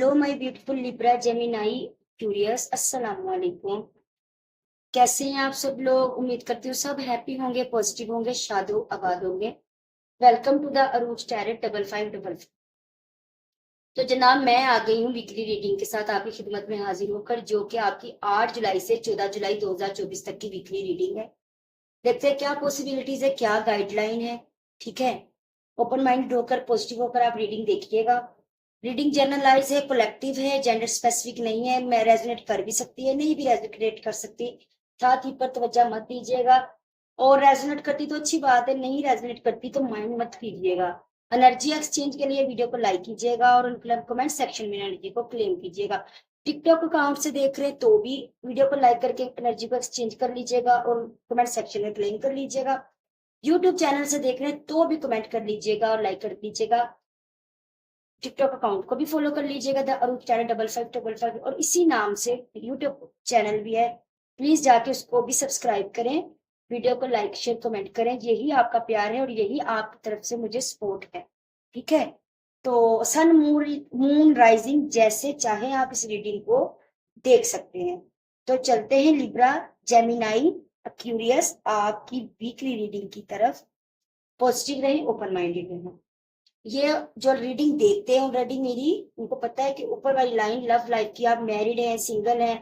Hello my beautiful Libra Gemini curious, अस्सलाम वालेकुम। कैसे हैं आप सब लोग? उम्मीद करती हूँ सब हैप्पी होंगे, पॉजिटिव होंगे, शादो आबाद होंगे। Welcome to the Arooj tarot 5555। तो जनाब, मैं आ गई हूँ वीकली रीडिंग के साथ आपकी खिदमत में हाजिर होकर, जो कि आपकी 8 जुलाई से 14 जुलाई 2024 तक की वीकली रीडिंग है। देखते हैं क्या पॉसिबिलिटीज है, क्या गाइडलाइन है। ठीक है, ओपन माइंड होकर, पॉजिटिव होकर आप रीडिंग देखिएगा। रीडिंग जनरलाइज है, कलेक्टिव है, जेंडर स्पेसिफिक नहीं है। मैं रेजोनेट कर भी सकती है, नहीं भी रेजोनेट कर सकती। साथ ही पर तवज्जो मत दीजिएगा। और रेजोनेट करती तो अच्छी बात है, नहीं रेजोनेट करती तो माइंड मत कीजिएगा। एनर्जी एक्सचेंज के लिए वीडियो को लाइक कीजिएगा और कमेंट सेक्शन में एनर्जी को क्लेम कीजिएगा। टिकटॉक अकाउंट से देख रहे हैं तो भी वीडियो को लाइक करके एनर्जी को एक्सचेंज कर लीजिएगा और कमेंट सेक्शन में क्लेम कर लीजिएगा। यूट्यूब चैनल से देख रहे हैं तो भी कमेंट कर लीजिएगा और लाइक कर लीजिएगा। टिकटॉक अकाउंट को भी फॉलो कर लीजिएगा, द अरूज चैनल 5555, और इसी नाम से यूट्यूब चैनल भी है। प्लीज जाके उसको भी सब्सक्राइब करें, वीडियो को लाइक शेयर कमेंट करें। यही आपका प्यार है और यही आपकी तरफ से मुझे सपोर्ट है। ठीक है, तो सन मून राइजिंग जैसे चाहे आप इस रीडिंग को देख सकते हैं। तो चलते हैं लिब्रा जेमिनाई क्यूरियस आपकी वीकली रीडिंग की तरफ। पॉजिटिव रहे, ओपन माइंडेड रहें। ये जो रीडिंग देखते हैं ऑलरेडी मेरी, उनको पता है कि ऊपर वाली लाइन लव लाइफ की, आप मैरिड हैं, सिंगल हैं,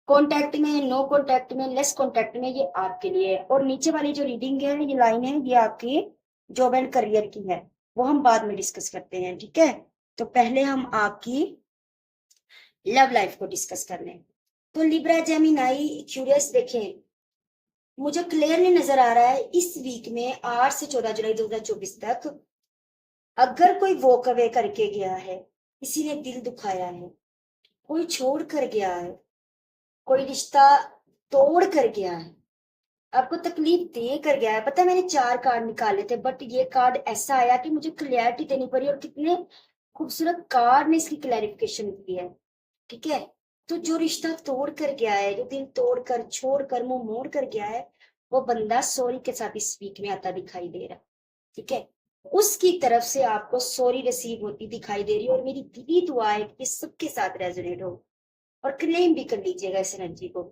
कॉन्टेक्ट में, नो कॉन्टेक्ट में, लेस कॉन्टेक्ट में, ये आपके लिए है। और नीचे वाली जो रीडिंग है, ये लाइन है, ये आपकी जॉब एंड करियर की है। वो हम बाद में डिस्कस करते हैं। ठीक है, तो पहले हम आपकी लव लाइफ को डिस्कस कर लें। तो लिब्रा जेमिनाई क्यूरियस, देखें, मुझे क्लियरली नजर आ रहा है इस वीक में 8 से 14 जुलाई 2024 तक अगर कोई वॉक अवे करके गया है, किसी ने दिल दुखाया है, कोई छोड़ कर गया है, कोई रिश्ता तोड़ कर गया है, आपको तकलीफ दे कर गया है। पता है, मैंने 4 कार्ड निकाले थे बट ये कार्ड ऐसा आया कि मुझे क्लैरिटी देनी पड़ी, और कितने खूबसूरत कार्ड ने इसकी क्लैरिफिकेशन की है। ठीक है, तो जो रिश्ता तोड़ कर गया है, जो दिल तोड़ कर, छोड़ कर, मुंह मोड़ कर गया है, वो बंदा सॉरी के साथ इस वीक में आता दिखाई दे रहा है। ठीक है, उसकी तरफ से आपको सॉरी रिसीव होती दिखाई दे रही है, और मेरी दिली दुआ है कि सबके साथ रेजोनेट हो। और क्लेम भी कर लीजिएगा इस एनर्जी को।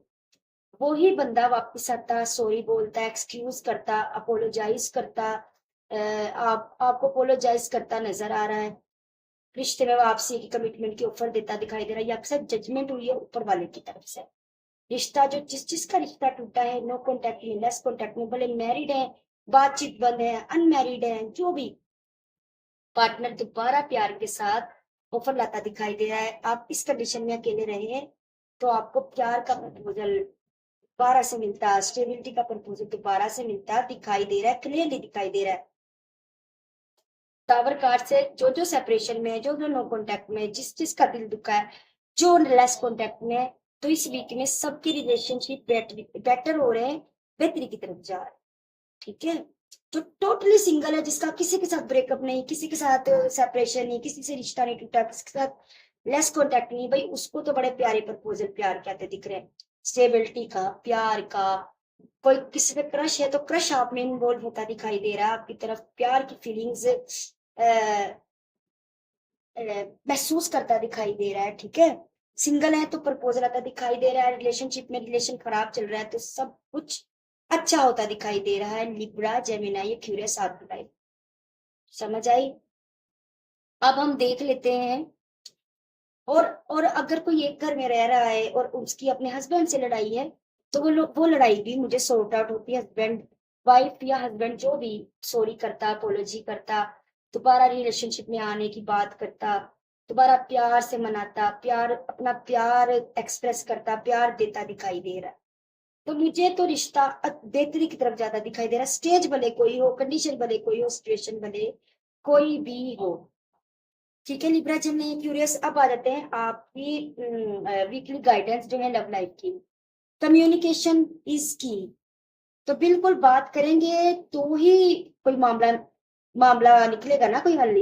वो ही बंदा वापस आता, सॉरी बोलता, एक्सक्यूज करता, अपोलोजाइज करता, आप आपको अपोलोजाइज करता नजर आ रहा है। रिश्ते में वापसी की, कमिटमेंट की ऑफर देता दिखाई दे रहा है। ये अक्सर जजमेंट हुई है ऊपर वाले की तरफ से। रिश्ता जो जिसका रिश्ता टूटा है, नो कॉन्टेक्ट में, लेस कॉन्टेक्ट में, भले मैरिड है, बातचीत बंद है, अनमैरिड है, जो भी, पार्टनर दोबारा प्यार के साथ ऑफर लाता दिखाई दे रहा है। आप इस कंडीशन में अकेले रहे हैं तो आपको प्यार का प्रपोजल दोबारा से मिलता, स्टेबिलिटी का प्रपोजल दोबारा से मिलता दिखाई दे रहा है, क्लियरली दिखाई दे रहा है। टावर कार्ड से जो जो सेपरेशन में है, जो जो नो कॉन्टेक्ट में, जिस जिसका दिल दुखा है, जो लेस कॉन्टेक्ट में है, तो इस वीक में सबकी रिलेशनशिप बेटर हो रहे हैं, बेहतरी की तरफ जा रहे हैं। ठीक है, जो टोटली सिंगल है, जिसका किसी के साथ ब्रेकअप नहीं, किसी के साथ सेपरेशन नहीं, किसी से रिश्ता नहीं टूटा, किसी के साथ लेस कॉन्टेक्ट नहीं, भाई उसको तो बड़े प्यारे प्रपोजल प्यार के आते दिख रहे हैं, स्टेबिलिटी का, प्यार का। कोई किसी पे क्रश है तो क्रश आप में इन्वॉल्व होता दिखाई दे रहा है, आपकी तरफ प्यार की फीलिंग्स महसूस करता दिखाई दे रहा है। ठीक है, सिंगल है तो प्रपोजल आता दिखाई दे रहा है, रिलेशनशिप में रिलेशन खराब चल रहा है तो सब कुछ अच्छा होता दिखाई दे रहा है। लिब्रा जेमिनाई क्यूरियस आपकी लाइफ समझ आई। अब हम देख लेते हैं। और अगर कोई एक घर में रह रहा है और उसकी अपने हस्बैंड से लड़ाई है, तो वो लड़ाई भी मुझे सॉर्ट आउट होती है। हस्बैंड, वाइफ या हस्बैंड जो भी सॉरी करता, अपोलॉजी करता, दोबारा रिलेशनशिप में आने की बात करता, दोबारा प्यार से मनाता, प्यार, अपना प्यार एक्सप्रेस करता, प्यार देता दिखाई दे रहा है। तो मुझे तो रिश्ता बेहतरी की तरफ ज्यादा दिखाई दे रहा है। स्टेज भले कोई हो, कंडीशन भले कोई हो, सिचुएशन भले कोई भी हो। ठीक है लिब्रा जेमिनी क्यूरियस, अब आ जाते हैं आपकी वीकली गाइडेंस जो है लव लाइफ की। कम्युनिकेशन इज की। तो बिल्कुल बात करेंगे तो ही कोई मामला मामला निकलेगा ना, कोई हल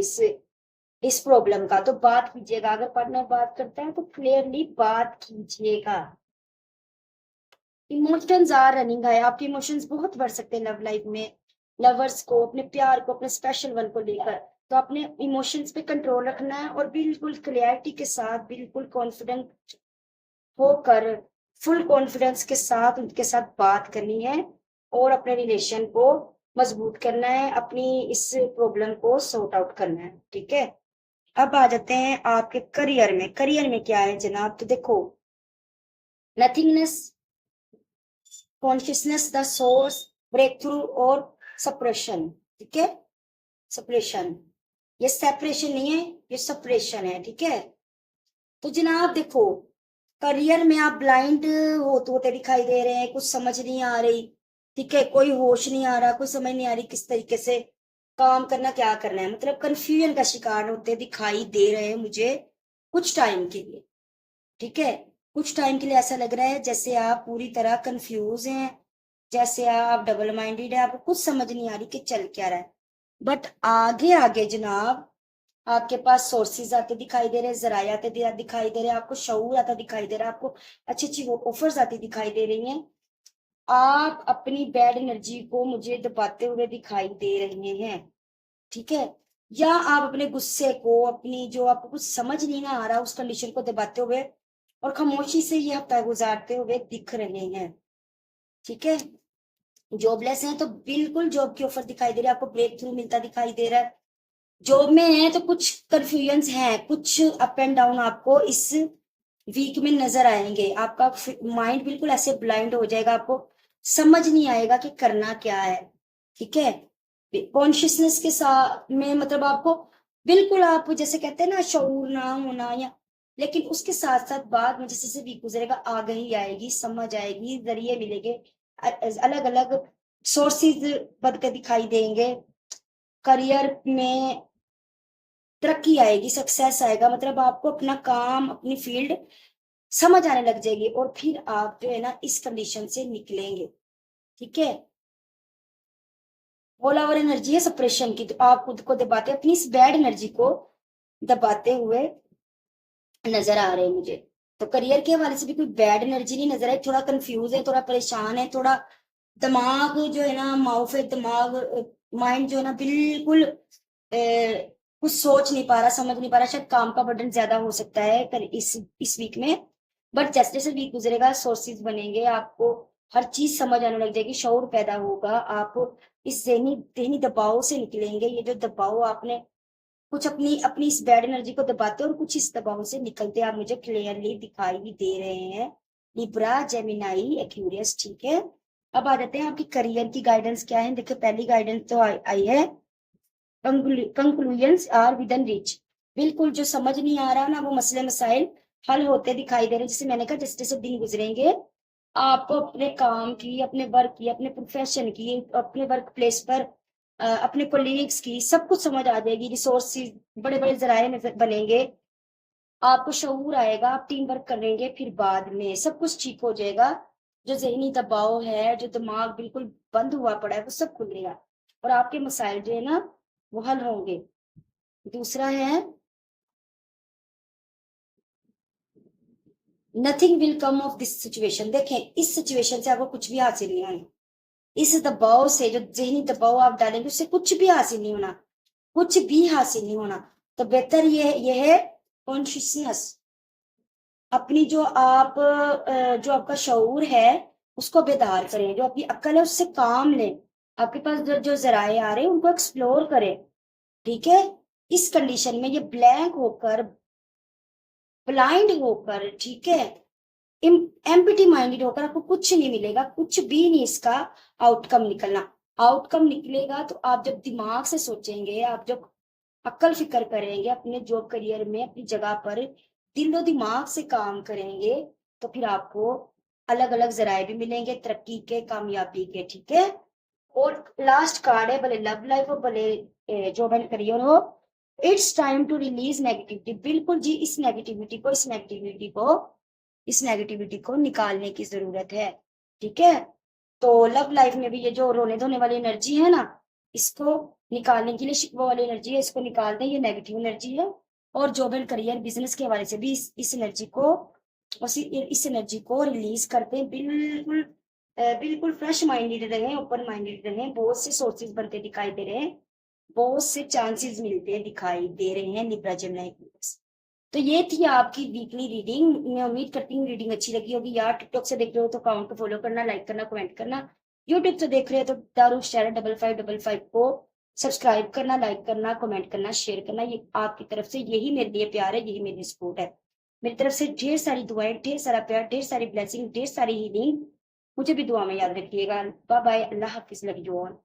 इस प्रॉब्लम का। तो बात कीजिएगा, अगर पार्टनर बात करता है तो क्लियरली बात कीजिएगा। इमोशंस आर रनिंग है, आपके इमोशंस बहुत बढ़ सकते हैं लव लाइफ में। लवर्स को, अपने प्यार को, अपने स्पेशल वन को लेकर तो अपने इमोशंस पे कंट्रोल रखना है और बिल्कुल क्लियरिटी के साथ, बिल्कुल कॉन्फिडेंट होकर, फुल कॉन्फिडेंस के साथ उनके साथ बात करनी है और अपने रिलेशन को मजबूत करना है, अपनी इस प्रॉब्लम को सॉर्ट आउट करना है। ठीक है, अब आ जाते हैं आपके करियर में। करियर में क्या है जनाब, तो देखो, nothingness, consciousness, the source, breakthrough और सप्रेशन। ठीक है, सप्रेशन, ये सेपरेशन नहीं है, ये सप्रेशन है। ठीक है, तो जनाब देखो, करियर में आप ब्लाइंड होते होते दिखाई दे रहे हैं, कुछ समझ नहीं आ रही। ठीक है, कोई होश नहीं आ रहा, कोई समझ नहीं आ रही किस तरीके से काम करना, क्या करना है, मतलब कंफ्यूजन का शिकार होते दिखाई दे रहे हैं मुझे कुछ टाइम के लिए। ठीक है, कुछ टाइम के लिए ऐसा लग रहा है जैसे आप पूरी तरह कंफ्यूज हैं, जैसे आप डबल माइंडेड है, आपको कुछ समझ नहीं आ रही कि चल क्या रहा है। बट आगे आगे जनाब आपके पास सोर्सेज आते दिखाई दे रहे हैं, जराए आते दिखाई दे रहे हैं, आपको शऊर आता दिखाई दे रहा है, आपको अच्छी अच्छी ऑफर्स आती दिखाई दे रही हैं। आप अपनी बैड एनर्जी को मुझे दबाते हुए दिखाई दे रहे हैं। ठीक है, या आप अपने गुस्से को, अपनी जो आपको कुछ समझ नहीं ना आ रहा उस कंडीशन को दबाते हुए और खामोशी से ये हफ्ता गुजारते हुए दिख रहे हैं। ठीक है, जॉबलेस हैं तो बिल्कुल जॉब की ऑफर दिखाई दे रही है, आपको ब्रेक थ्रू मिलता दिखाई दे रहा है। जॉब में है तो कुछ कंफ्यूजन है, कुछ अप एंड डाउन आपको इस वीक में नजर आएंगे। आपका माइंड बिल्कुल ऐसे ब्लाइंड हो जाएगा, आपको समझ नहीं आएगा कि करना क्या है। ठीक है, कॉन्शियसनेस के साथ में मतलब आपको बिल्कुल, आप जैसे कहते हैं ना शऊर ना होना, या लेकिन उसके साथ साथ बाद में जैसे जैसे वीक गुजरेगा आगे आएगी, समझ आएगी, जरिए मिलेंगे, अलग अलग सोर्सेज बनते दिखाई देंगे। करियर में तरक्की आएगी, सक्सेस आएगा, मतलब आपको अपना काम, अपनी फील्ड समझ आने लग जाएगी और फिर आप जो है ना इस कंडीशन से निकलेंगे। ठीक है, ऑल ओवर एनर्जी है सप्रेशन की, तो आप खुद को दबाते, अपनी इस बैड एनर्जी को दबाते हुए नजर आ रहे हैं मुझे। तो करियर के हवाले से भी कोई बैड एनर्जी नहीं नजर आई, थोड़ा कंफ्यूज है, थोड़ा परेशान है, थोड़ा दिमाग जो है ना, माउफ है दिमाग, माइंड जो है ना बिल्कुल कुछ सोच नहीं पा रहा, समझ नहीं पा रहा, शायद काम का बर्डन ज्यादा हो सकता है इस वीक में। बट जैसे जैसे वीक गुजरेगा सोर्सेज बनेंगे, आपको हर चीज समझ आने लग जाएगी, शऊर पैदा होगा, आप इस जहनी जहनी दबाव से निकलेंगे। ये जो दबाव आपने कुछ अपनी अपनी इस बैड एनर्जी को दबाते और कुछ इस दबाव से निकलते आप मुझे क्लियरली दिखाई भी दे रहे हैं। Libra, Gemini, Aquarius. ठीक है, अब आ जाते हैं आपकी करियर की गाइडेंस क्या है। देखिए, पहली गाइडेंस तो आई है, conclusions are within reach. बिल्कुल जो समझ नहीं आ रहा ना वो मसले मसाइल हल होते दिखाई दे रहे हैं। जैसे मैंने कहा, जैसे जैसे दिन गुजरेंगे आपको अपने काम की, अपने वर्क की, अपने प्रोफेशन की, अपने वर्क प्लेस पर अपने कोलीग्स की सब कुछ समझ आ जाएगी, रिसोर्सेज बड़े बड़े जराये नजर बनेंगे, आपको शऊर आएगा, आप टीम वर्क करेंगे, फिर बाद में सब कुछ ठीक हो जाएगा। जो जहनी दबाव है, जो दिमाग बिल्कुल बंद हुआ पड़ा है, वो सब खुलेगा और आपके मसाइल जो है ना वो हल होंगे। दूसरा है, nothing will come of this situation. देखें, इस सिचुएशन से आपको कुछ भी हासिल नहीं होना, इस दबाव से, जो जहनी दबाव आप डालेंगे उससे कुछ भी हासिल नहीं होना, कुछ भी हासिल नहीं होना। तो बेहतर ये है कॉन्शियसनेस, अपनी जो आप जो आपका शऊर है उसको बेदार करें, जो आपकी अक्ल है उससे काम लें, आपके पास जो जो जराए आ रहे हैं उनको एक्सप्लोर करें। ठीक है, इस कंडीशन में ये ब्लैंक होकर, ब्लाइंड होकर, ठीक है, एम्प्टी माइंडेड होकर आपको कुछ नहीं मिलेगा, कुछ भी नहीं इसका आउटकम निकलना। आउटकम निकलेगा तो आप जब दिमाग से सोचेंगे, आप जब अक्ल फिक्र करेंगे, अपने जॉब करियर में अपनी जगह पर दिलो दिमाग से काम करेंगे, तो फिर आपको अलग अलग जराए भी मिलेंगे तरक्की के, कामयाबी के। ठीक है, और लास्ट कार्ड है, भले लव लाइफ हो, भले जॉब एंड करियर हो, it's time to release negativity. बिल्कुल जी, इस नेगेटिविटी को निकालने की जरूरत है। ठीक है, तो लव लाइफ में भी ये जो रोने धोने वाली एनर्जी है ना, इसको निकालने के लिए, शिकवा वाली एनर्जी है, इसको निकाल दें, ये नेगेटिव एनर्जी है। और जॉब एंड करियर बिजनेस के हवाले से भी इस एनर्जी को, इस एनर्जी को रिलीज करते हैं। बिल्कुल बिल्कुल फ्रेश माइंडेड रहें, ओपन माइंडेड रहें, बहुत से सोर्सेज बनते दिखाई दे रहे हैं। बहुत से चांसेस मिलते हैं, दिखाई दे रहे हैं लिब्रा जेमिनी एक्विनोक्स। तो ये थी आपकी वीकली रीडिंग। मैं उम्मीद करती हूँ रीडिंग अच्छी लगी होगी। यार टिकटॉक से देख रहे हो तो अकाउंट को फॉलो करना, लाइक करना, कमेंट करना। यूट्यूब से देख रहे हो तो दारूश चैनल 5555 को सब्सक्राइब करना, लाइक करना, कमेंट करना, शेयर करना। ये आपकी तरफ से यही मेरे लिए प्यार है, यही मेरी सपोर्ट है। मेरी तरफ से ढेर सारी दुआएं, ढेर सारा प्यार, ढेर सारी ब्लेसिंग, ढेर सारी हीलिंग। मुझे भी दुआ में याद रखिएगा। बाय बाय, अल्लाह हाफिज, लव यू ऑल।